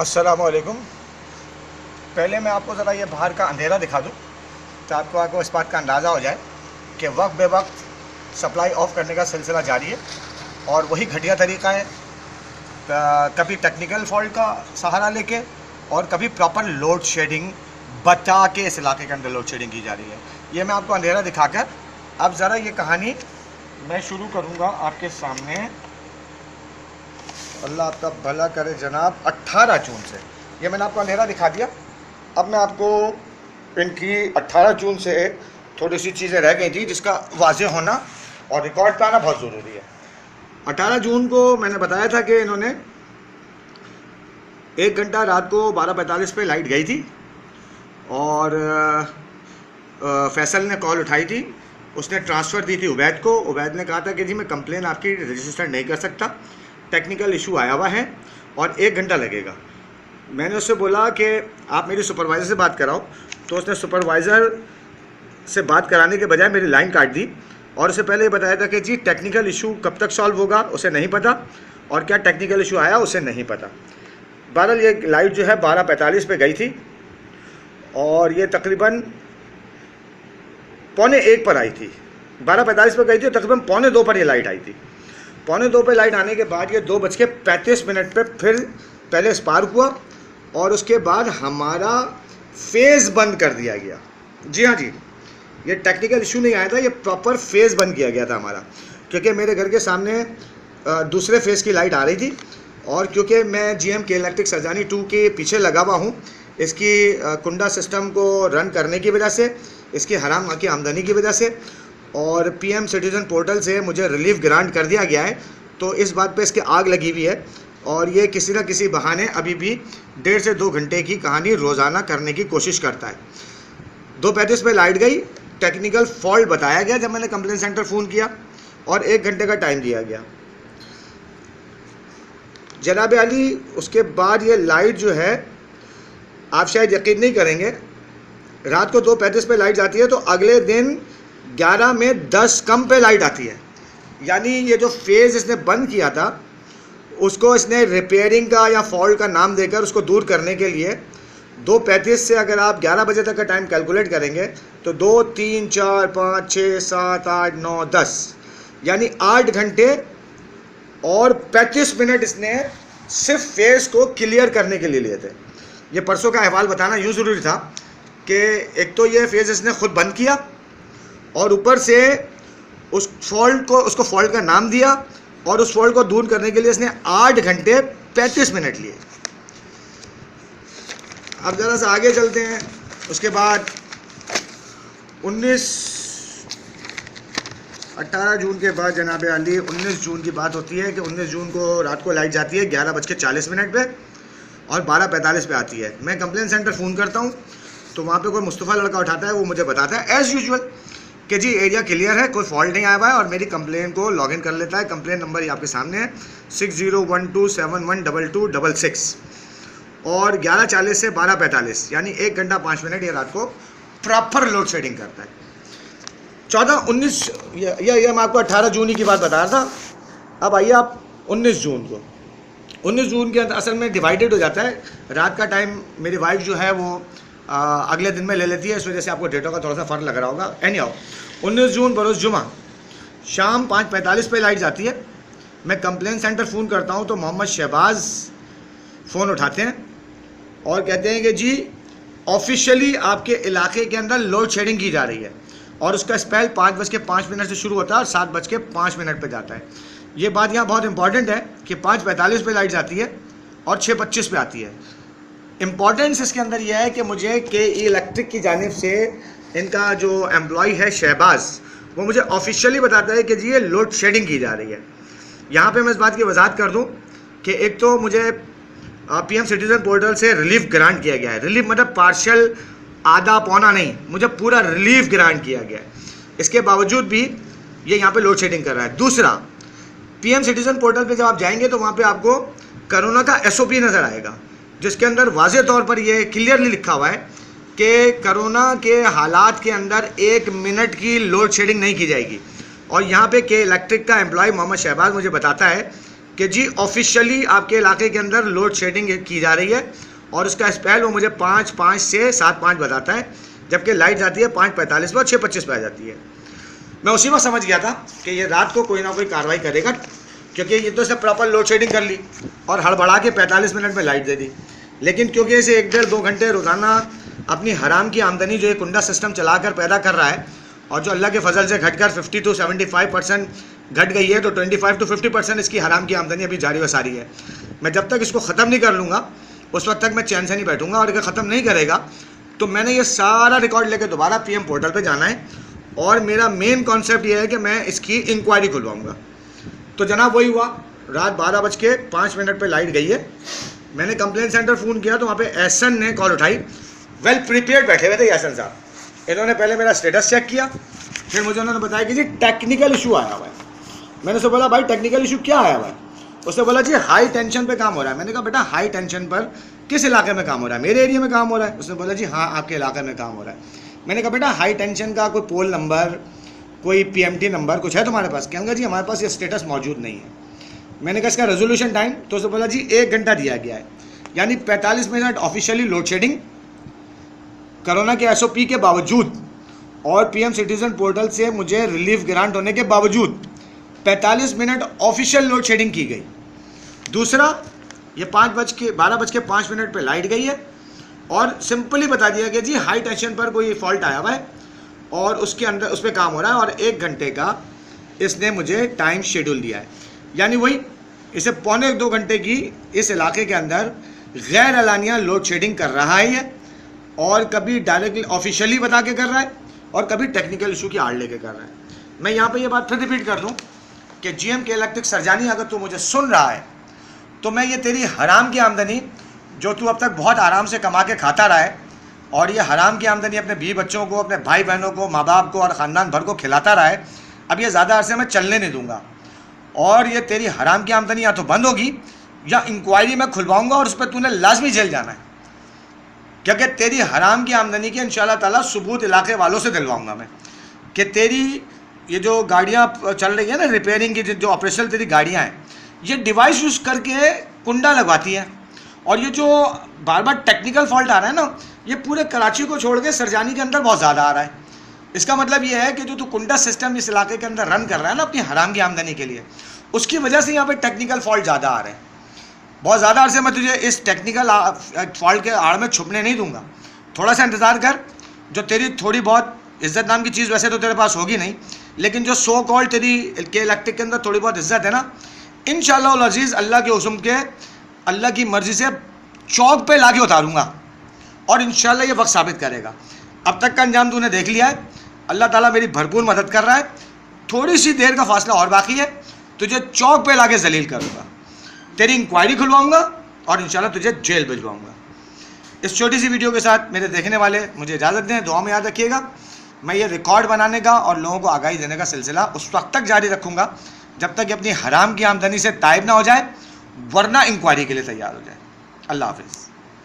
अस्सलाम वालेकुम। पहले मैं आपको ज़रा ये बाहर का अंधेरा दिखा दूँ तो आपको इस बात का अंदाज़ा हो जाए कि वक्त बे वक्त सप्लाई ऑफ करने का सिलसिला जारी है और वही घटिया तरीका है। कभी टेक्निकल फॉल्ट का सहारा लेके और कभी प्रॉपर लोड शेडिंग बता के इस इलाके के अंदर लोड शेडिंग की जा रही है। ये मैं आपको अंधेरा दिखाकर अब ज़रा ये कहानी मैं शुरू करूँगा आपके सामने। अल्लाह आपका भला करे जनाब। 18 जून से ये मैंने आपको अंधेरा दिखा दिया। अब मैं आपको इनकी 18 जून से थोड़ी सी चीज़ें रह गई थी जिसका वाज़ेह होना और रिकॉर्ड पे आना बहुत ज़रूरी है। 18 जून को मैंने बताया था कि इन्होंने 1 घंटा रात को 12:45 पे लाइट गई थी और फैसल ने कॉल उठाई थी। उसने ट्रांसफ़र दी थी उबैद को। उबैद ने कहा था कि जी मैं कंप्लेन आपकी रजिस्टर नहीं कर सकता, टेक्निकल इशू आया हुआ है और 1 घंटा लगेगा। मैंने उससे बोला कि आप मेरी सुपरवाइज़र से बात कराओ, तो उसने सुपरवाइज़र से बात कराने के बजाय मेरी लाइन काट दी और उससे पहले ये बताया था कि जी टेक्निकल इशू कब तक सॉल्व होगा उसे नहीं पता और क्या टेक्निकल इशू आया उसे नहीं पता। बहरहाल ये लाइट जो है 12:45 पे गई थी और ये तकरीबन 1:45 पर आई थी। 12:45 पर गई थी, तकरीबन 1:45 पर ये लाइट आई थी। 1:45 पे लाइट आने के बाद ये 2:35 पे फिर पहले स्पार्क हुआ और उसके बाद हमारा फेज़ बंद कर दिया गया। जी हाँ जी, ये टेक्निकल इशू नहीं आया था, ये प्रॉपर फेज़ बंद किया गया था हमारा, क्योंकि मेरे घर के सामने दूसरे फेज़ की लाइट आ रही थी और क्योंकि मैं GM के इलेक्ट्रिक सरजानी 2 के पीछे लगा हुआ हूँ, इसकी कुंडा सिस्टम को रन करने की वजह से, इसकी हराम की आमदनी की वजह से और PM सिटीज़न पोर्टल से मुझे रिलीफ ग्रांट कर दिया गया है, तो इस बात पे इसके आग लगी हुई है और ये किसी न किसी बहाने अभी भी 1.5 से 2 घंटे की कहानी रोज़ाना करने की कोशिश करता है। 2:35 पे लाइट गई, टेक्निकल फॉल्ट बताया गया जब मैंने कंप्लेंट सेंटर फ़ोन किया और 1 घंटे का टाइम दिया गया। जनाब अली, उसके बाद ये लाइट जो है, आप शायद यकीन नहीं करेंगे, रात को 2:35 पे लाइट जाती है तो अगले दिन 11 में 10 कम पे लाइट आती है। यानी ये जो फेज़ इसने बंद किया था उसको इसने रिपेयरिंग का या फॉल्ट का नाम देकर उसको दूर करने के लिए 2:35 से अगर आप 11 बजे तक का टाइम कैलकुलेट करेंगे तो 2, 3, 4, 5, 6, 7, 8, 9, 10 यानी 8 घंटे और 35 मिनट इसने सिर्फ फेज़ को क्लियर करने के लिए लिए थे। ये परसों का अहवाल बताना यूँ ज़रूरी था कि एक तो ये फेज़ इसने खुद बंद किया और ऊपर से उस फॉल्ट को, उसको फॉल्ट का नाम दिया और उस फॉल्ट को दूर करने के लिए इसने 8 घंटे 35 मिनट लिए। अब ज़रा सा आगे चलते हैं। उसके बाद 18 जून के बाद जनाब अली 19 जून की बात होती है कि 19 जून को रात को लाइट जाती है 11:40 पे और 12:45 पे आती है। मैं कंप्लेंट सेंटर फ़ोन करता हूँ तो वहाँ पे कोई मुस्तफ़ा लड़का उठाता है, वो मुझे बताता है एज़ यूजुअल कि जी एरिया क्लियर है, कोई फॉल्ट नहीं आया हुआ है और मेरी कंप्लेन को लॉगिन कर लेता है। कंप्लेन नंबर ये आपके सामने है 6012712266 और 11:40 से 12:45 यानी 1 घंटा 5 मिनट ये रात को प्रॉपर लोड शेडिंग करता है। 19 ये मैं आपको 18 जून की बात बता रहा था। अब आइए आप 19 जून को। 19 जून के असल में डिवाइडेड हो जाता है। रात का टाइम मेरी वाइफ जो है वो अगले दिन में ले लेती है, इस वजह से आपको डेटों का थोड़ा सा फ़र्क लग रहा होगा। एनी हाउ 19 जून बरोज़ जुमा शाम 5:45 पे लाइट जाती है। मैं कंप्लेंट सेंटर फ़ोन करता हूँ तो मोहम्मद शहबाज फ़ोन उठाते हैं और कहते हैं कि जी ऑफिशियली आपके इलाके के अंदर लोड शेडिंग की जा रही है और उसका स्पेल 5:05 से शुरू होता है और 7:05 पे जाता है। ये बात यहाँ बहुत इंपॉर्टेंट है कि 5:45 पे लाइट जाती है और 6:25 पे आती है। इम्पॉर्टेंस इसके अंदर यह है कि मुझे KE इलेक्ट्रिक की जानिब से इनका जो एम्प्लॉय है शहबाज, वो मुझे ऑफिशियली बताता है कि जी ये लोड शेडिंग की जा रही है। यहाँ पे मैं इस बात की वजाहत कर दूँ कि एक तो मुझे PM सिटीज़न पोर्टल से रिलीफ ग्रांट किया गया है। रिलीफ मतलब पार्शियल, आधा पौना नहीं, मुझे पूरा रिलीफ ग्रांट किया गया है। इसके बावजूद भी ये यहाँ पे लोड शेडिंग कर रहा है। दूसरा, PM सिटीज़न पोर्टल पे जब आप जाएंगे तो वहाँ पे आपको कोरोना का SOP नज़र आएगा जिसके अंदर वाज़े तौर पर यह क्लियरली लिखा हुआ है कि कोरोना के हालात के अंदर 1 मिनट की लोड शेडिंग नहीं की जाएगी। और यहाँ पे के इलेक्ट्रिक का एम्प्लॉय मोहम्मद शहबाज मुझे बताता है कि जी ऑफिशियली आपके इलाके के अंदर लोड शेडिंग की जा रही है और उसका स्पेल वो मुझे 5:05 से 7:05 बताता है, जबकि लाइट जाती है 5:45 पर और 6:25 पर आ जाती है। मैं उसी में समझ गया था कि ये रात को कोई ना कोई कार्रवाई करेगा, क्योंकि ये तो इसने प्रॉपर लोड शेडिंग कर ली और हड़बड़ा के 45 मिनट में लाइट दे दी। लेकिन क्योंकि इसे 1-1.5-2 घंटे रोज़ाना अपनी हराम की आमदनी जो ये कुंडा सिस्टम चलाकर पैदा कर रहा है और जो अल्लाह के फजल से घटकर 50 to 75% घट गई है, तो 25 to 50% इसकी हराम की आमदनी अभी जारी व सारी है। मैं जब तक इसको ख़त्म नहीं कर लूँगा उस वक्त तक मैं चैन से नहीं बैठूँगा, और अगर ख़त्म नहीं करेगा तो मैंने ये सारा रिकॉर्ड लेकर दोबारा PM पोर्टल पर जाना है और मेरा मेन कॉन्सेप्ट ये है कि मैं इसकी इंक्वायरी खुलवाऊँगा। तो जनाब वही हुआ, रात 12:05 पर लाइट गई है। मैंने कंप्लेंट सेंटर फ़ोन किया तो वहाँ पे एहसन ने कॉल उठाई। वेल प्रिपेयर्ड बैठे हुए थे एहसन साहब। इन्होंने पहले मेरा स्टेटस चेक किया, फिर मुझे उन्होंने बताया कि जी टेक्निकल इशू आया हुआ है। मैंने उससे बोला भाई टेक्निकल इशू क्या आया हुआ है? उसने बोला जी हाई टेंशन पे काम हो रहा है। मैंने कहा बेटा हाई टेंशन पर किस इलाके में काम हो रहा है? मेरे एरिया में काम हो रहा है। उसने बोला जी हाँ आपके इलाके में काम हो रहा है। मैंने कहा बेटा हाई टेंशन का कोई पोल नंबर, कोई PMT नंबर कुछ है तुम्हारे पास? कहूँगा जी हमारे पास ये स्टेटस मौजूद नहीं है। मैंने कहा इसका रेजोल्यूशन टाइम? तो उसने बोला जी 1 घंटा दिया गया है, यानी 45 minute officially load shedding corona के SOP के बावजूद और PM सिटीजन पोर्टल से मुझे रिलीफ ग्रांट होने के बावजूद 45 मिनट ऑफिशियल लोड शेडिंग की गई। दूसरा, ये 12:05 पे लाइट गई है और सिंपली बता दिया गया जी हाई टेंशन पर कोई फॉल्ट आया हुआ है और उसके अंदर उस पर काम हो रहा है और 1 घंटे का इसने मुझे टाइम शेड्यूल दिया है। यानी वही इसे 1.25-2 घंटे की इस इलाके के अंदर गैर एलानिया लोड शेडिंग कर रहा है ये, और कभी डायरेक्टली ऑफिशियली बता के कर रहा है और कभी टेक्निकल इशू की आड़ लेके कर रहा है। मैं यहाँ पे ये बात फिर रिपीट कर दूँ कि GMK इलेक्ट्रिक सरजानी, अगर तू मुझे सुन रहा है तो मैं ये तेरी हराम की आमदनी जो तू अब तक बहुत आराम से कमा के खाता रहा है और ये हराम की आमदनी अपने बीवी बच्चों को, अपने भाई बहनों को, माँ बाप को और ख़ानदान भर को खिलाता रहा है, अब ये ज़्यादा अरसे में चलने नहीं दूंगा। और ये तेरी हराम की आमदनी या तो बंद होगी या इंक्वायरी में खुलवाऊंगा और उस पर तूने लाजमी जेल जाना है, क्योंकि तेरी हराम की आमदनी के इंशाल्लाह ताला सबूत इलाके वालों से दिलवाऊंगा मैं कि तेरी ये जो गाड़ियाँ चल रही है ना रिपेयरिंग की, जो ऑपरेशनल तेरी गाड़ियाँ हैं, ये डिवाइस यूज़ करके कुंडा लगवाती हैं और ये जो बार बार टेक्निकल फॉल्ट आ रहा है ना, ये पूरे कराची को छोड़ के सरजानी के अंदर बहुत ज़्यादा आ रहा है। इसका मतलब ये है कि जो तू कुंडा सिस्टम इस इलाके के अंदर रन कर रहा है ना अपनी हराम की आमदनी के लिए, उसकी वजह से यहाँ पे टेक्निकल फॉल्ट ज़्यादा आ रहे हैं। बहुत ज़्यादा अरसे मैं तुझे इस टेक्निकल फॉल्ट के आड़ में छुपने नहीं दूंगा। थोड़ा सा इंतज़ार कर, जो तेरी थोड़ी बहुत इज़्ज़त नाम की चीज़ वैसे तो तेरे पास होगी नहीं, लेकिन जो सो कॉल तेरी के इलेक्ट्रिक के अंदर थोड़ी बहुत इज़्ज़त है ना, इंशाअल्लाह उल अज़ीज़ अल्लाह के हुस्न के, अल्लाह की मर्ज़ी से चौक पे लाके उतारूँगा और इंशाअल्लाह ये वक्त साबित करेगा। अब तक का अंजाम तूने देख लिया है, अल्लाह ताला मेरी भरपूर मदद कर रहा है। थोड़ी सी देर का फासला और बाकी है, तुझे चौक पे लाके जलील करूँगा, तेरी इंक्वायरी खुलवाऊँगा और इंशाअल्लाह तुझे जेल भिजवाऊँगा। इस छोटी सी वीडियो के साथ मेरे देखने वाले मुझे इजाज़त दें, दुआ में याद रखिएगा। मैं ये रिकॉर्ड बनाने का और लोगों को आगाही देने का सिलसिला उस वक्त तक जारी रखूँगा जब तक कि अपनी हराम की आमदनी से ताइब ना हो जाए, वरना इंक्वायरी के लिए तैयार हो जाए। अल्लाह हाफ़िज़।